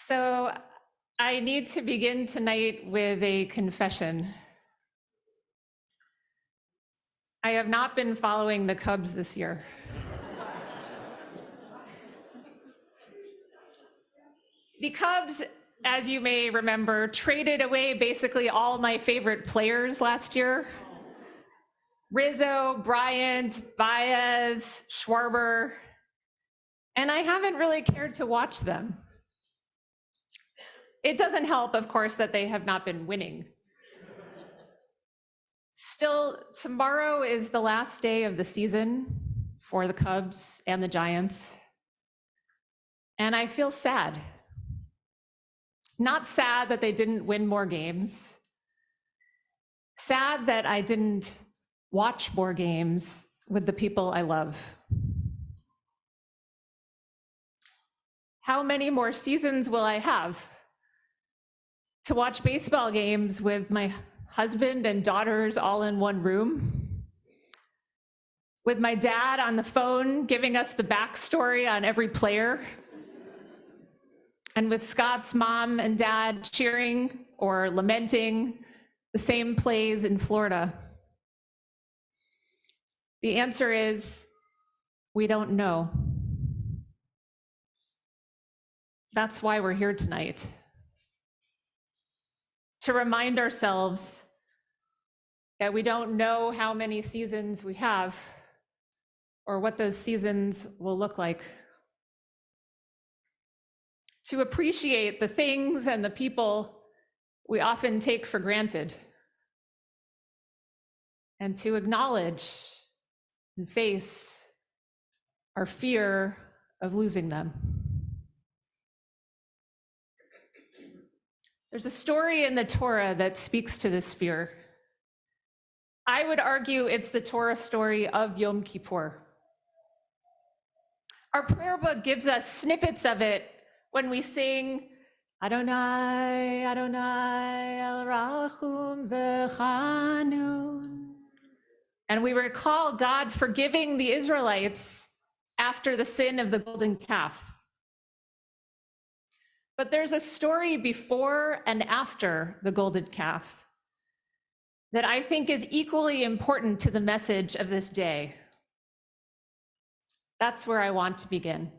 So I need to begin tonight with a confession. I have not been following the Cubs this year. The Cubs, as you may remember, traded away basically all my favorite players last year. Rizzo, Bryant, Baez, Schwarber, and I haven't really cared to watch them. It doesn't help, of course, that they have not been winning. Still, tomorrow is the last day of the season for the Cubs and the Giants, and I feel sad. Not sad that they didn't win more games, sad that I didn't watch more games with the people I love. How many more seasons will I have to watch baseball games with my husband and daughters all in one room? With my dad on the phone giving us the backstory on every player? And with Scott's mom and dad cheering or lamenting the same plays in Florida? The answer is, we don't know. That's why we're here tonight. To remind ourselves that we don't know how many seasons we have or what those seasons will look like. To appreciate the things and the people we often take for granted. And to acknowledge and face our fear of losing them. There's a story in the Torah that speaks to this fear. I would argue it's the Torah story of Yom Kippur. Our prayer book gives us snippets of it when we sing, Adonai, Adonai, El Rachum V'Chanun. And we recall God forgiving the Israelites after the sin of the golden calf. But there's a story before and after the golden calf that I think is equally important to the message of this day. That's where I want to begin.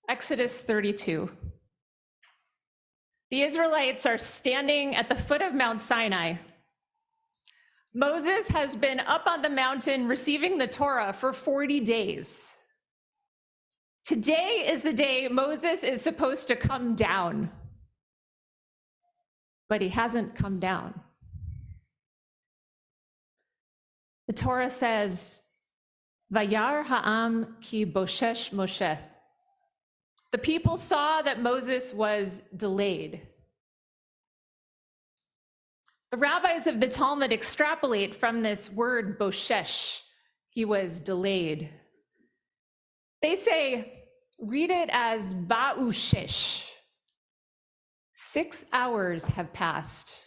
Exodus 32. The Israelites are standing at the foot of Mount Sinai. Moses has been up on the mountain receiving the Torah for 40 days. Today is the day Moses is supposed to come down, but he hasn't come down. The Torah says, Vayar ha'am ki boshesh Moshe. The people saw that Moses was delayed. The rabbis of the Talmud extrapolate from this word boshesh, he was delayed. They say, read it as ba'ushesh. 6 hours have passed.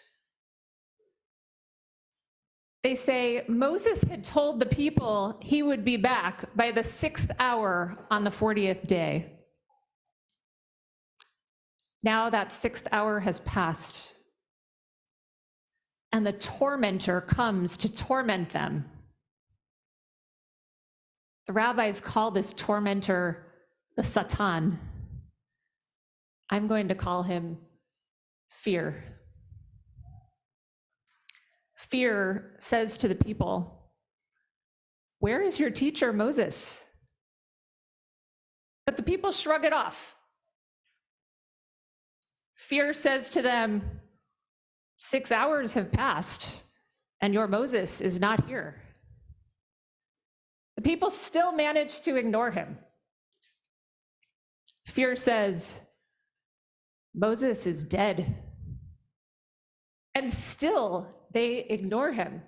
They say Moses had told the people he would be back by the 6th hour on the 40th day. Now that 6th hour has passed, and the tormentor comes to torment them. The rabbis call this tormentor the Satan. I'm going to call him fear. Fear says to the people, where is your teacher, Moses? But the people shrug it off. Fear says to them, 6 hours have passed and your Moses is not here. The people still manage to ignore him. Fear says, Moses is dead. And still they ignore him.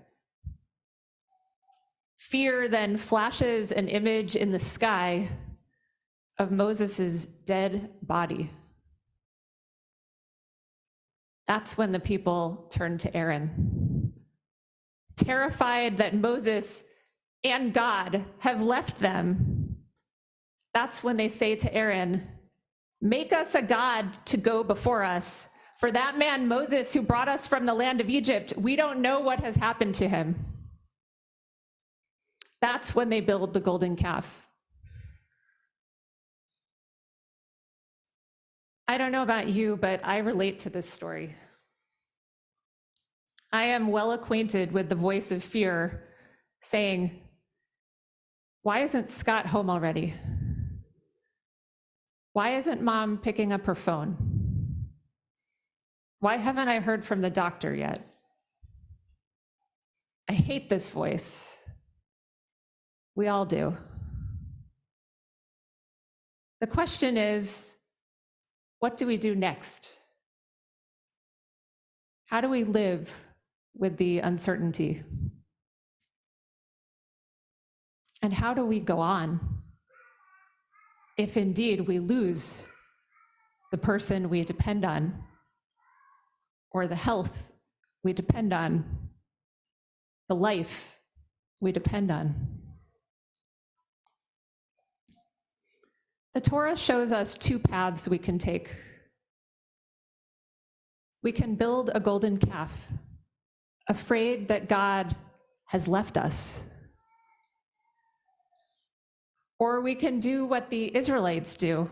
Fear then flashes an image in the sky of Moses's dead body. That's when the people turn to Aaron. Terrified that Moses and God have left them, that's when they say to Aaron, Make us a God to go before us. For that man Moses who brought us from the land of Egypt, we don't know what has happened to him. That's when they build the golden calf. I don't know about you, but I relate to this story. I am well acquainted with the voice of fear saying, why isn't Scott home already? Why isn't mom picking up her phone? Why haven't I heard from the doctor yet? I hate this voice. We all do. The question is, what do we do next? How do we live with the uncertainty? And how do we go on if indeed we lose the person we depend on, or the health we depend on, the life we depend on? The Torah shows us two paths we can take. We can build a golden calf, afraid that God has left us. Or we can do what the Israelites do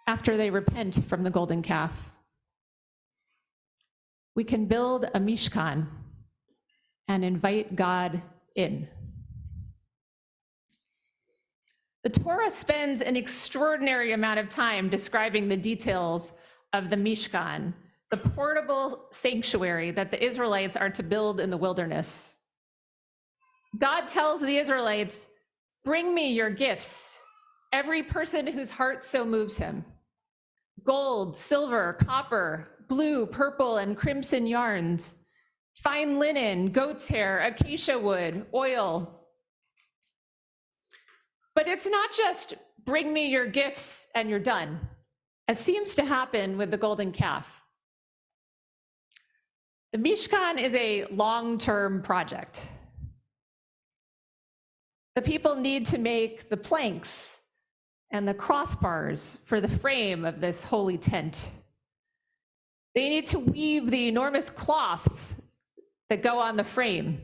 after they repent from the golden calf. We can build a Mishkan and invite God in. The Torah spends an extraordinary amount of time describing the details of the Mishkan, the portable sanctuary that the Israelites are to build in the wilderness. God tells the Israelites, bring me your gifts, every person whose heart so moves him. Gold, silver, copper, blue, purple, and crimson yarns, fine linen, goat's hair, acacia wood, oil. But it's not just bring me your gifts and you're done, as seems to happen with the golden calf. The Mishkan is a long-term project. The people need to make the planks and the crossbars for the frame of this holy tent. They need to weave the enormous cloths that go on the frame.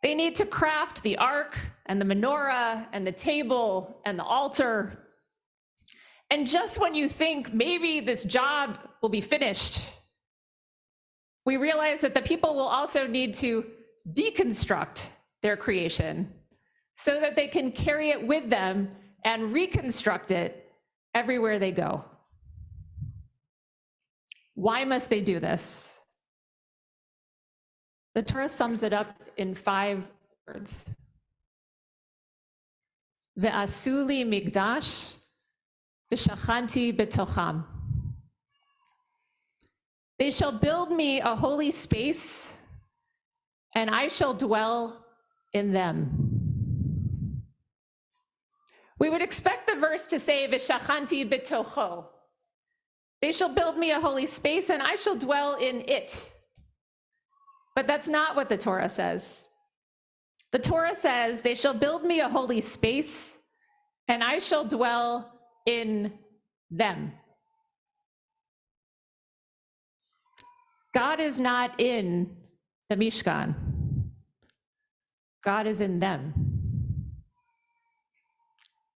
They need to craft the ark and the menorah and the table and the altar. And just when you think maybe this job will be finished, we realize that the people will also need to deconstruct their creation so that they can carry it with them and reconstruct it everywhere they go. Why must they do this? The Torah sums it up in 5 words. Ve'asu li migdash v'shachanti betocham. They shall build me a holy space, and I shall dwell in them. We would expect the verse to say, v'shachanti betocho. They shall build me a holy space, and I shall dwell in it. But that's not what the Torah says. The Torah says, they shall build me a holy space, and I shall dwell in them. God is not in the Mishkan. God is in them.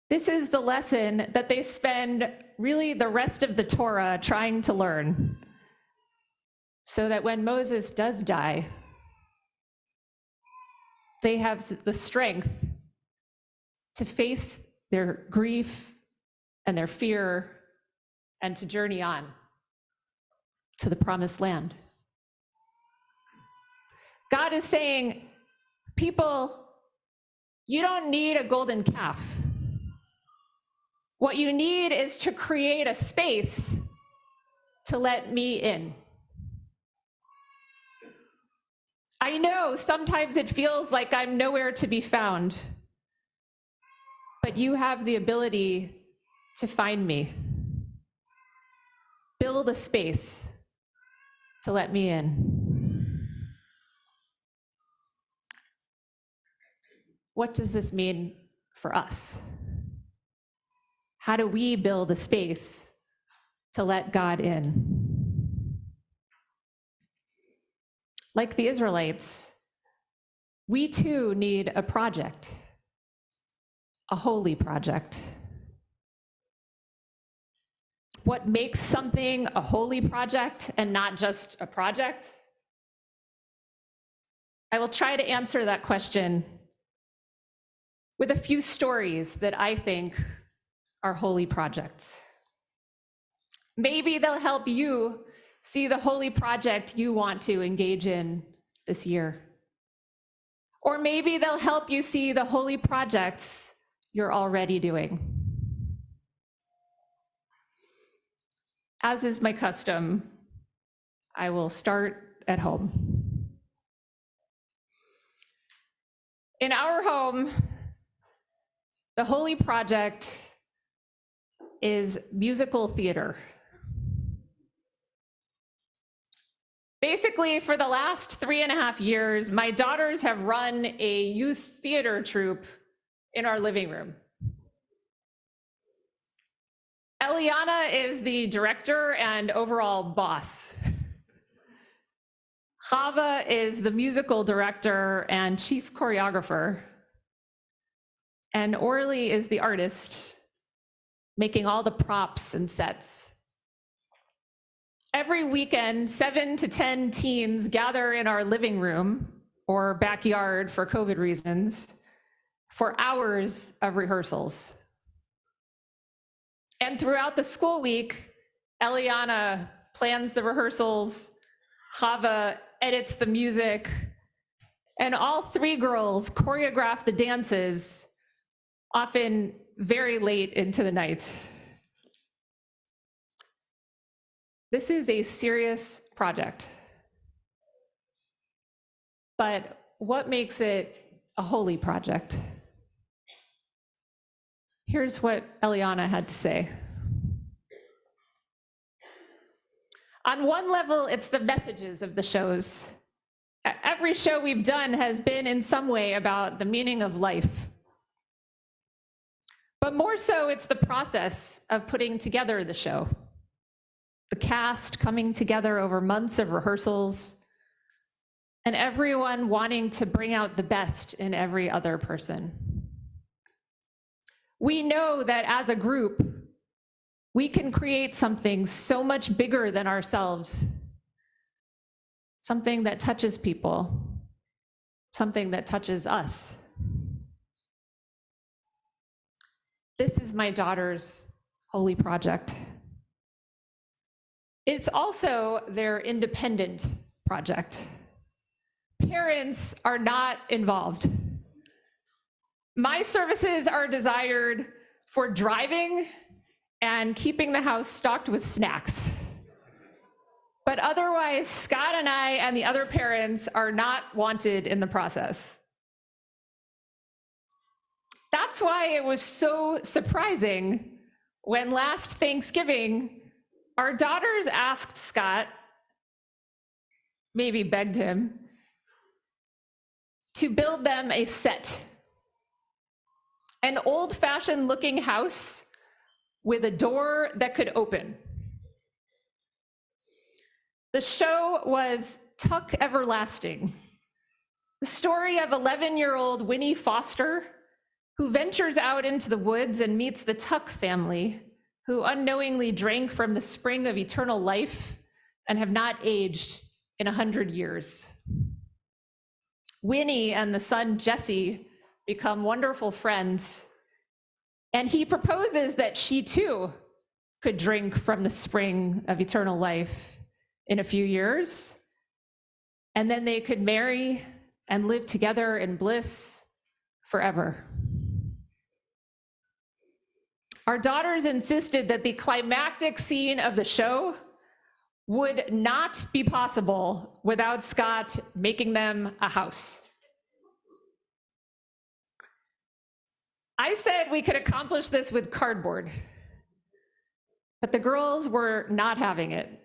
This is the lesson that they spend really the rest of the Torah trying to learn, so that when Moses does die, they have the strength to face their grief and their fear and to journey on to the promised land. God is saying, people, you don't need a golden calf. What you need is to create a space to let me in. I know sometimes it feels like I'm nowhere to be found, but you have the ability to find me. Build a space to let me in. What does this mean for us? How do we build a space to let God in? Like the Israelites, we too need a project, a holy project. What makes something a holy project and not just a project? I will try to answer that question with a few stories that I think are holy projects. Maybe they'll help you see the holy project you want to engage in this year. Or maybe they'll help you see the holy projects you're already doing. As is my custom, I will start at home. In our home, the holy project is musical theater. Basically, for the last 3.5 years, my daughters have run a youth theater troupe in our living room. Eliana is the director and overall boss. Chava is the musical director and chief choreographer. And Orly is the artist, making all the props and sets. Every weekend, 7 to 10 teens gather in our living room or backyard for COVID reasons for hours of rehearsals. And throughout the school week, Eliana plans the rehearsals, Chava edits the music, and all three girls choreograph the dances, often very late into the night. This is a serious project. But what makes it a holy project? Here's what Eliana had to say. On one level, it's the messages of the shows. Every show we've done has been in some way about the meaning of life. But more so, it's the process of putting together the show. The cast coming together over months of rehearsals, and everyone wanting to bring out the best in every other person. We know that as a group, we can create something so much bigger than ourselves, something that touches people, something that touches us. This is my daughter's holy project. It's also their independent project. Parents are not involved. My services are desired for driving and keeping the house stocked with snacks. But otherwise, Scott and I and the other parents are not wanted in the process. That's why it was so surprising when last Thanksgiving, our daughters asked Scott, maybe begged him, to build them a set. An old-fashioned looking house with a door that could open. The show was Tuck Everlasting, the story of 11-year-old Winnie Foster, who ventures out into the woods and meets the Tuck family, who unknowingly drank from the spring of eternal life and have not aged in 100 years. Winnie and the son Jesse become wonderful friends, and he proposes that she too could drink from the spring of eternal life in a few years, and then they could marry and live together in bliss forever. Our daughters insisted that the climactic scene of the show would not be possible without Scott making them a house. I said we could accomplish this with cardboard, but the girls were not having it.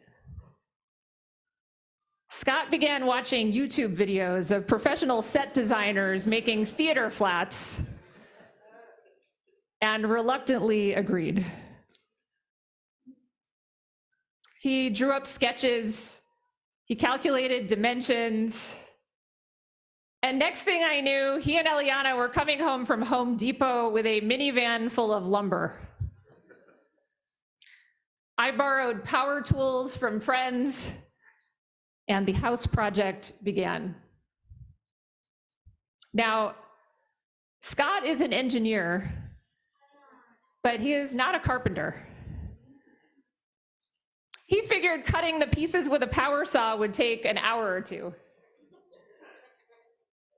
Scott began watching YouTube videos of professional set designers making theater flats, and reluctantly agreed. He drew up sketches, he calculated dimensions, and next thing I knew, he and Eliana were coming home from Home Depot with a minivan full of lumber. I borrowed power tools from friends, and the house project began. Now, Scott is an engineer, but he is not a carpenter. He figured cutting the pieces with a power saw would take an hour or two.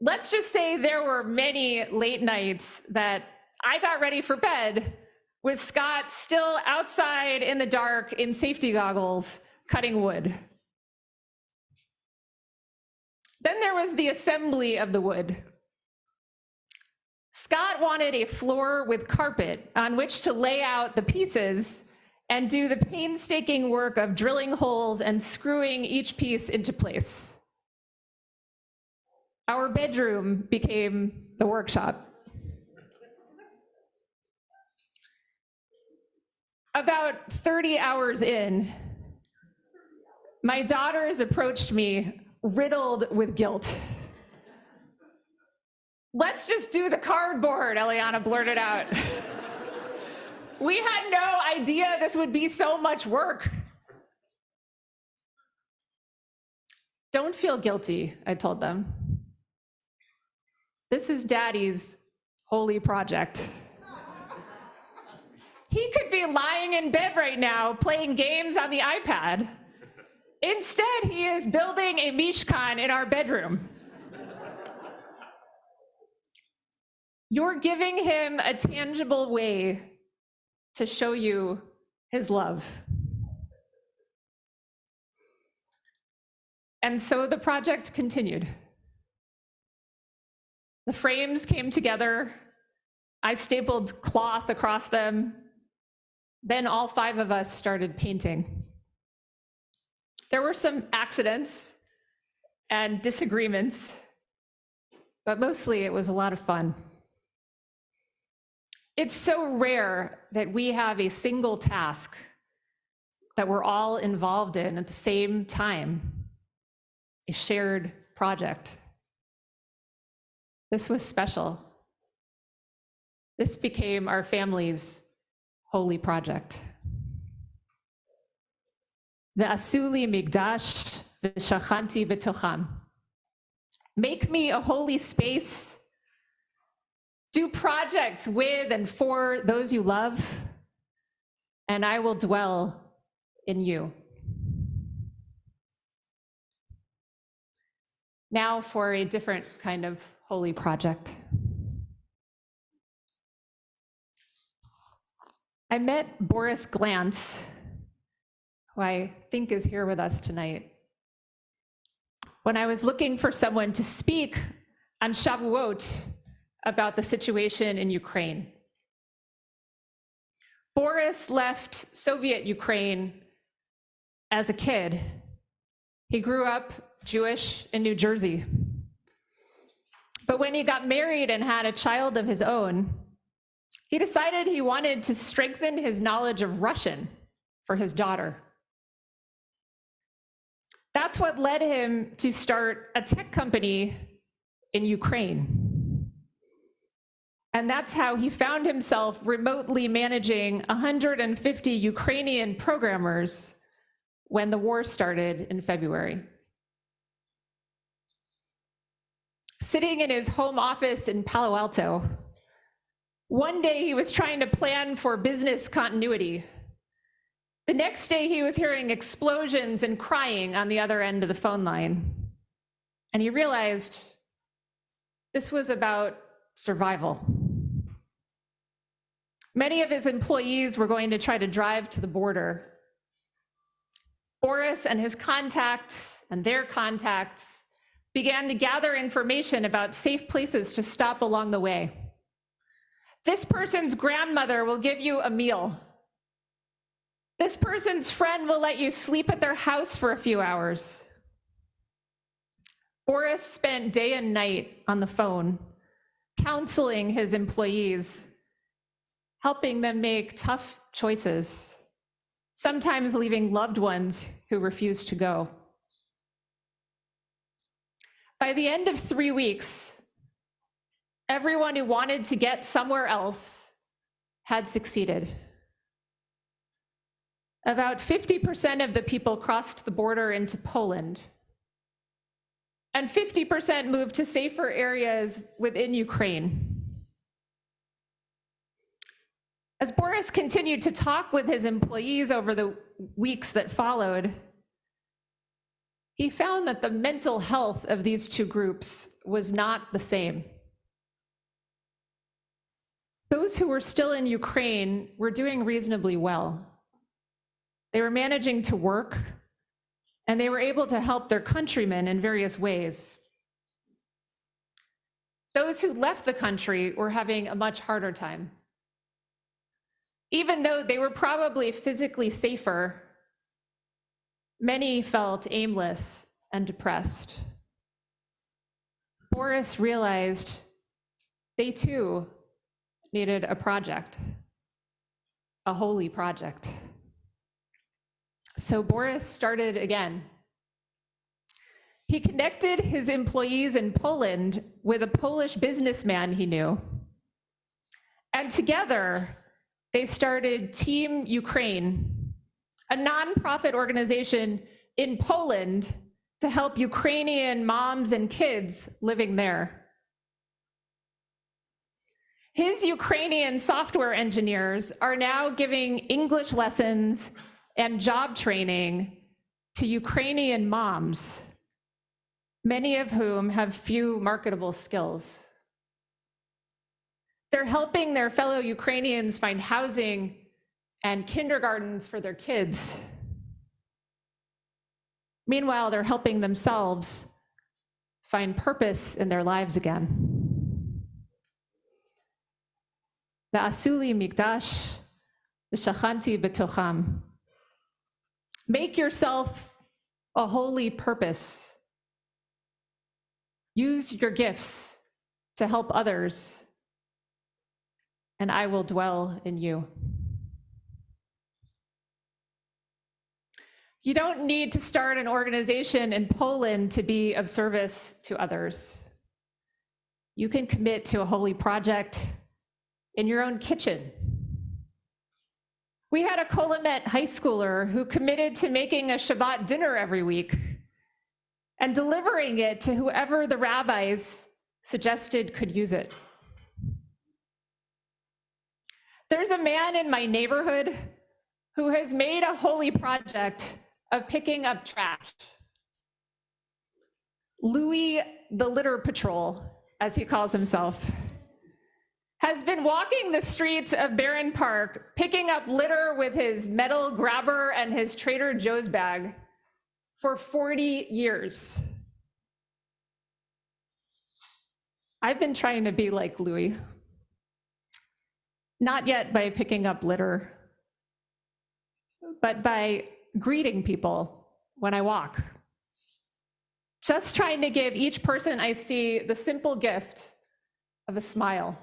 Let's just say there were many late nights that I got ready for bed with Scott still outside in the dark in safety goggles, cutting wood. Then there was the assembly of the wood. Scott wanted a floor with carpet on which to lay out the pieces and do the painstaking work of drilling holes and screwing each piece into place. Our bedroom became the workshop. About 30 hours in, my daughters approached me riddled with guilt. "Let's just do the cardboard," Eliana blurted out. We had no idea this would be so much work. "Don't feel guilty," I told them. "This is Daddy's holy project. He could be lying in bed right now playing games on the iPad. Instead, he is building a mishkan in our bedroom. You're giving him a tangible way to show you his love." And so the project continued. The frames came together. I stapled cloth across them. Then all 5 of us started painting. There were some accidents and disagreements, but mostly it was a lot of fun. It's so rare that we have a single task that we're all involved in at the same time, a shared project. This was special. This became our family's holy project. Ve'asu li migdash v'shachanti b'tocham. Make me a holy space. Do projects with and for those you love, and I will dwell in you. Now for a different kind of holy project. I met Boris Glantz, who I think is here with us tonight, when I was looking for someone to speak on Shavuot about the situation in Ukraine. Boris left Soviet Ukraine as a kid. He grew up Jewish in New Jersey. But when he got married and had a child of his own, he decided he wanted to strengthen his knowledge of Russian for his daughter. That's what led him to start a tech company in Ukraine. And that's how he found himself remotely managing 150 Ukrainian programmers when the war started in February. Sitting in his home office in Palo Alto, one day he was trying to plan for business continuity. The next day he was hearing explosions and crying on the other end of the phone line. And he realized this was about survival. Many of his employees were going to try to drive to the border. Boris and his contacts and their contacts began to gather information about safe places to stop along the way. This person's grandmother will give you a meal. This person's friend will let you sleep at their house for a few hours. Boris spent day and night on the phone, counseling his employees, helping them make tough choices, sometimes leaving loved ones who refuse to go. By the end of 3 weeks, everyone who wanted to get somewhere else had succeeded. About 50% of the people crossed the border into Poland, and 50% moved to safer areas within Ukraine. As Boris continued to talk with his employees over the weeks that followed, he found that the mental health of these two groups was not the same. Those who were still in Ukraine were doing reasonably well. They were managing to work, and they were able to help their countrymen in various ways. Those who left the country were having a much harder time. Even though they were probably physically safer, many felt aimless and depressed. Boris realized they too needed a project, a holy project. So Boris started again. He connected his employees in Poland with a Polish businessman he knew. And together, they started Team Ukraine, a nonprofit organization in Poland to help Ukrainian moms and kids living there. His Ukrainian software engineers are now giving English lessons and job training to Ukrainian moms, many of whom have few marketable skills. They're helping their fellow Ukrainians find housing and kindergartens for their kids. Meanwhile, they're helping themselves find purpose in their lives again. V'asu li mikdash v'shachanti b'tocham. Make yourself a holy purpose. Use your gifts to help others, and I will dwell in you. You don't need to start an organization in Poland to be of service to others. You can commit to a holy project in your own kitchen. We had a Kol Emeth high schooler who committed to making a Shabbat dinner every week and delivering it to whoever the rabbis suggested could use it. There's a man in my neighborhood who has made a holy project of picking up trash. Louis the Litter Patrol, as he calls himself, has been walking the streets of Barron Park, picking up litter with his metal grabber and his Trader Joe's bag for 40 years. I've been trying to be like Louis. Not yet by picking up litter, but by greeting people when I walk. Just trying to give each person I see the simple gift of a smile.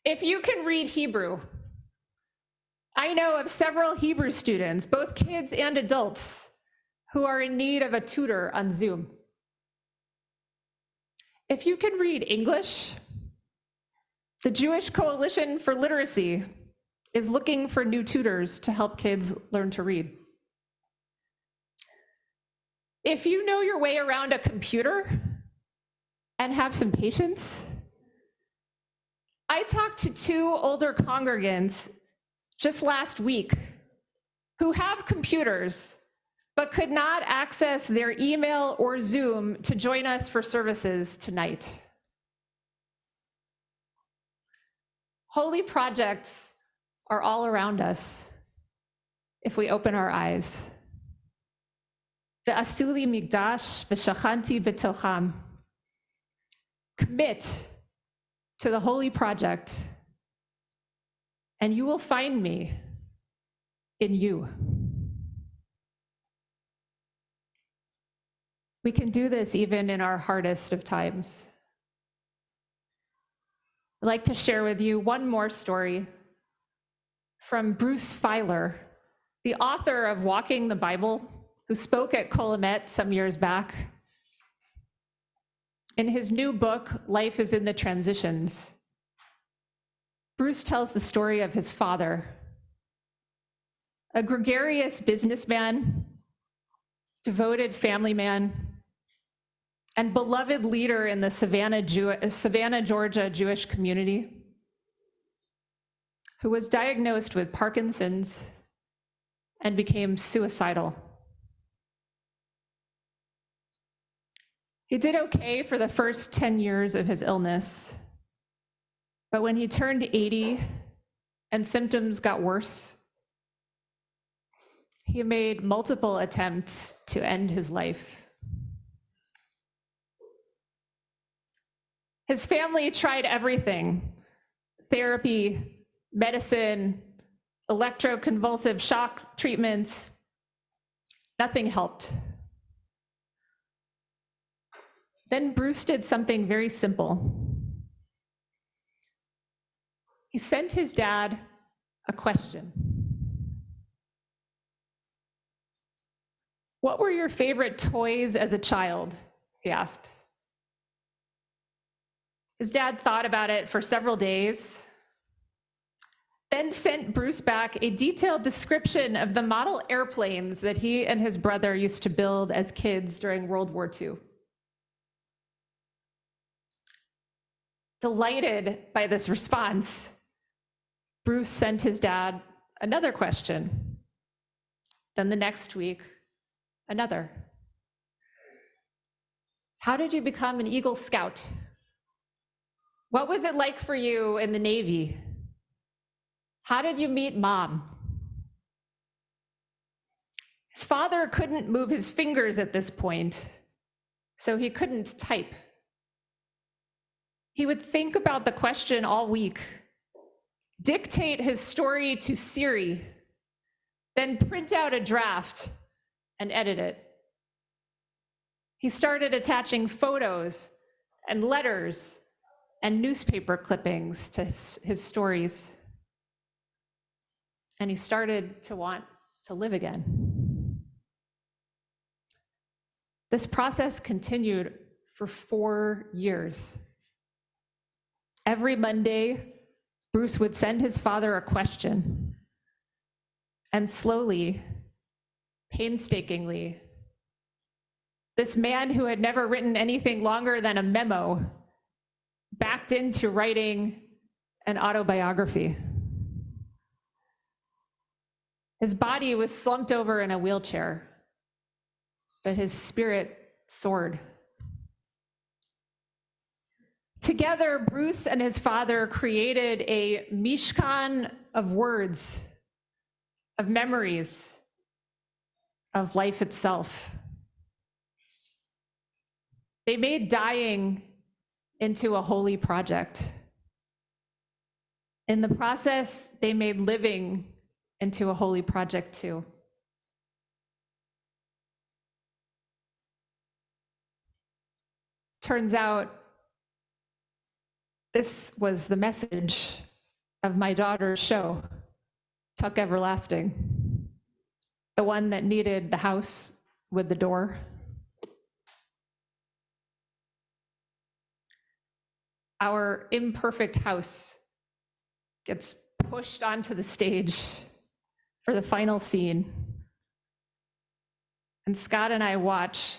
If you can read Hebrew, I know of several Hebrew students, both kids and adults, who are in need of a tutor on Zoom. If you can read English, the Jewish Coalition for Literacy is looking for new tutors to help kids learn to read. If you know your way around a computer and have some patience, I talked to 2 older congregants just last week who have computers but could not access their email or Zoom to join us for services tonight. Holy projects are all around us if we open our eyes. V'asu li mikdash v'shachanti b'tocham. Commit to the holy project, and you will find me in you. We can do this even in our hardest of times. I'd like to share with you one more story from Bruce Feiler, the author of Walking the Bible, who spoke at Kol Emeth some years back. In his new book, Life is in the Transitions, Bruce tells the story of his father, a gregarious businessman, devoted family man, and beloved leader in the Savannah, Georgia Jewish community, who was diagnosed with Parkinson's and became suicidal. He did okay for the first 10 years of his illness, but when he turned 80 and symptoms got worse, he made multiple attempts to end his life. His family tried everything: therapy, medicine, electroconvulsive shock treatments. Nothing helped. Then Bruce did something very simple. He sent his dad a question. "What were your favorite toys as a child?" he asked. His dad thought about it for several days, then sent Bruce back a detailed description of the model airplanes that he and his brother used to build as kids during World War II. Delighted by this response, Bruce sent his dad another question. Then the next week, another. "How did you become an Eagle Scout? What was it like for you in the Navy? How did you meet Mom?" His father couldn't move his fingers at this point, so he couldn't type. He would think about the question all week, dictate his story to Siri, then print out a draft and edit it. He started attaching photos and letters and newspaper clippings to his stories. And he started to want to live again. This process continued for 4 years. Every Monday, Bruce would send his father a question, and slowly, painstakingly, this man who had never written anything longer than a memo backed into writing an autobiography. His body was slumped over in a wheelchair, but his spirit soared. Together, Bruce and his father created a mishkan of words, of memories, of life itself. They made dying into a holy project. In the process, they made living into a holy project too. Turns out, this was the message of my daughter's show, Tuck Everlasting, the one that needed the house with the door. Our imperfect house gets pushed onto the stage for the final scene. And Scott and I watch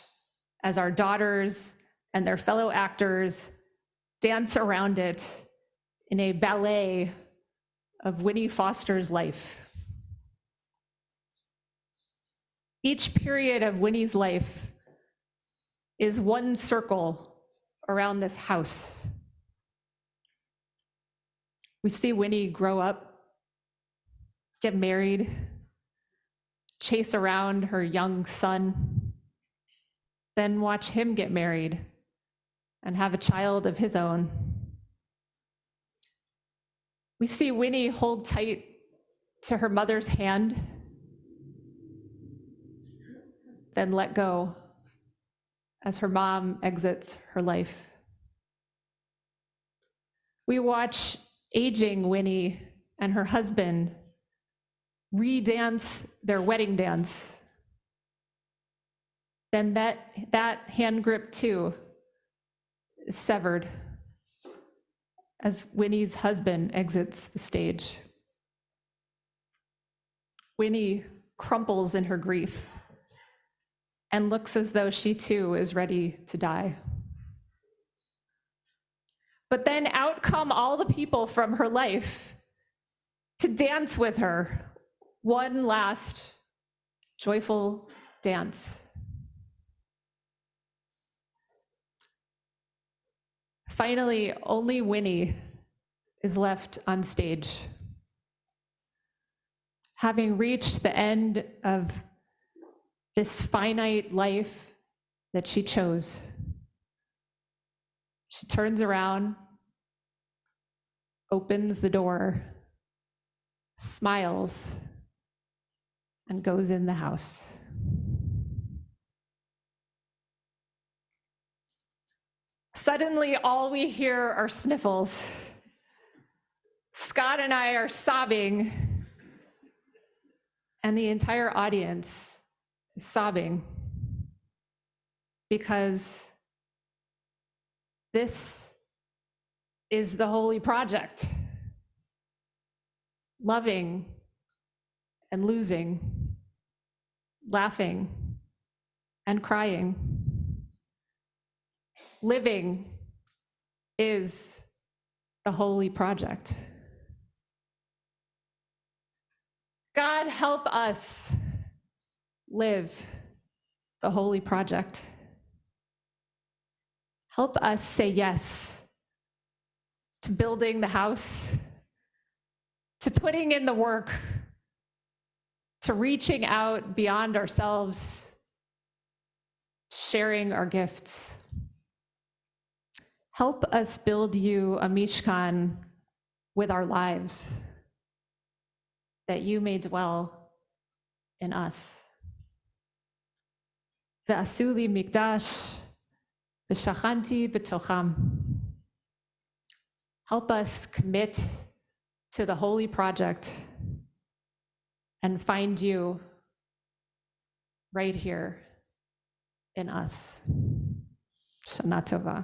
as our daughters and their fellow actors dance around it in a ballet of Winnie Foster's life. Each period of Winnie's life is one circle around this house. We see Winnie grow up, get married, chase around her young son, then watch him get married and have a child of his own. We see Winnie hold tight to her mother's hand, then let go as her mom exits her life. We watch aging Winnie and her husband re-dance their wedding dance. Then that hand grip too is severed as Winnie's husband exits the stage. Winnie crumples in her grief and looks as though she too is ready to die. But then out come all the people from her life to dance with her, one last joyful dance. Finally, only Winnie is left on stage. Having reached the end of this finite life that she chose, she turns around, opens the door, smiles, and goes in the house. Suddenly, all we hear are sniffles. Scott and I are sobbing, and the entire audience is sobbing because this is the holy project. Loving and losing, laughing and crying. Living is the holy project. God, help us live the holy project. Help us say yes to building the house, to putting in the work, to reaching out beyond ourselves, sharing our gifts. Help us build you a Mishkan with our lives, that you may dwell in us. Ve'asu li mikdash, v'shachanti b'tocham. Help us commit to the holy project and find you right here in us. Shana Tova.